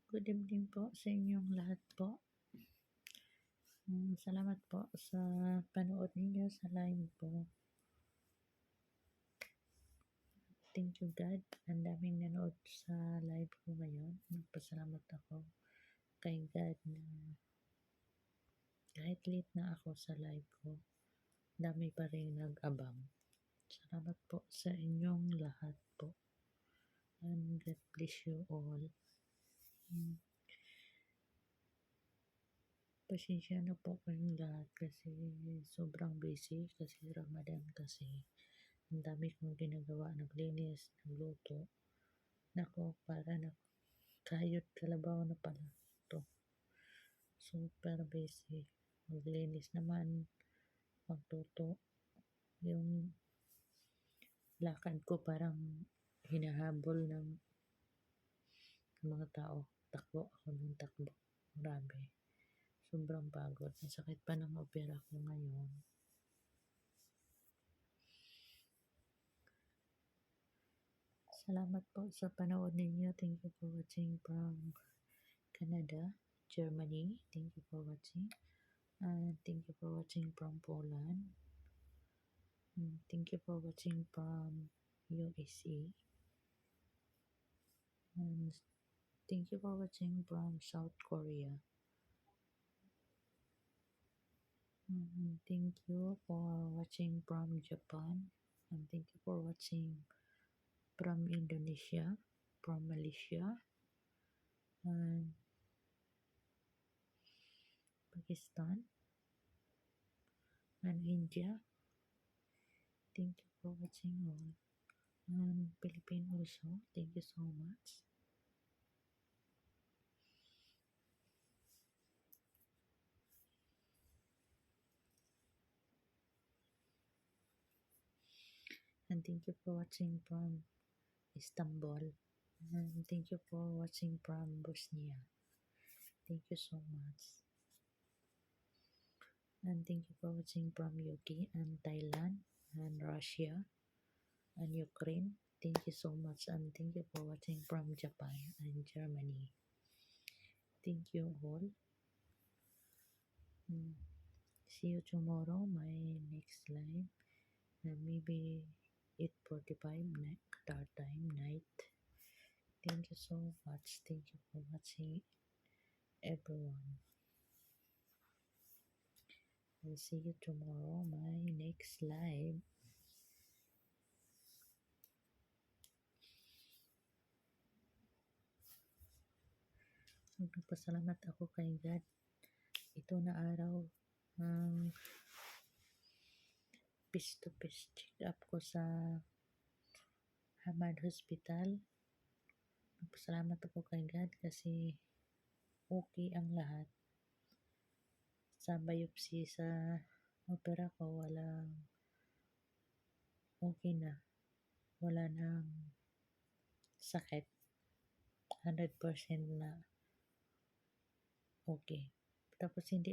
Good evening po sa inyong lahat po. Salamat po sa panood ninyo sa live po. Thank you God. Ang daming nanood sa live ko ngayon. Nagpasalamat ako kay God na kahit late na ako sa live ko, dami pa rin nag-abang. Salamat po sa inyong lahat po. And God bless you all. Pasensya na po kayong lahat kasi sobrang busy kasi Ramadan kasi. Ang dami kong ginagawa, naglinis, nagluto. Nako, para na kayod kalabaw na pala to. Super busy. Maglinis naman, magluto. Yung lakad ko parang hinahabol ng mga tao. Takbo ako ng takbo. Grabe. Sobrang pagod. Ang sakit pa ng opera ko ngayon. Salamat po sa panood ninyo. Thank you for watching from Canada, Germany. Thank you for watching. Thank you for watching from Poland. Thank you for watching from USA. And thank you for watching from South Korea. Thank you for watching from Japan. And thank you for watching from Indonesia, from Malaysia, and Pakistan, and India. Thank you for watching all. And Philippines also. Thank you so much. And thank you for watching from Istanbul. And thank you for watching from Bosnia. Thank you so much. And thank you for watching from UK and Thailand and Russia and Ukraine. Thank you so much. And thank you for watching from Japan and Germany. Thank you all. See you tomorrow, my next live. And maybe 8:45 start time night. Thank you so much. Thank you for watching, everyone. I'll see you tomorrow, my next live. Nagpasalamat ako kay God. Ito na araw ng face-to-face check-up ko sa Hamad Hospital. Nagpasalamat ako kay God kasi okay ang lahat. Sa biopsy sa opera ko, walang okay na. Wala nang sakit. 100% na okay. Tapos hindi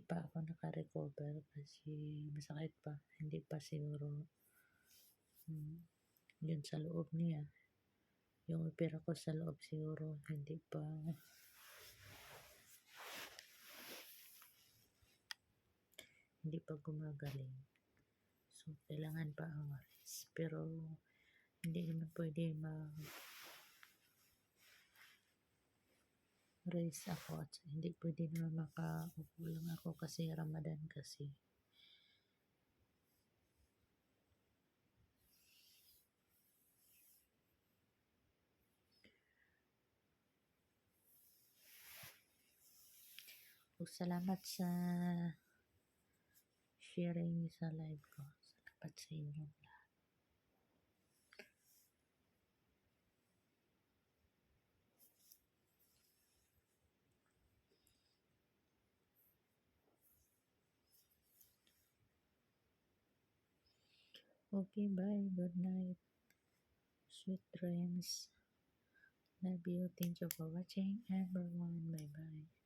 pa ako naka-recover kasi masakit pa. Hindi pa siguro yun sa loob niya. Yung opera ko sa loob siguro hindi pa gumagaling. So, kailangan pa ang rest. Pero, hindi naman pwede rest ako at hindi pwede naman makaupo lang ako kasi Ramadan kasi. Salamat sa sharing sa live ko. Salamat sa inyo lahat. Okay, bye. Good night. Sweet dreams. Love you. Thank you for watching, everyone. Bye-bye.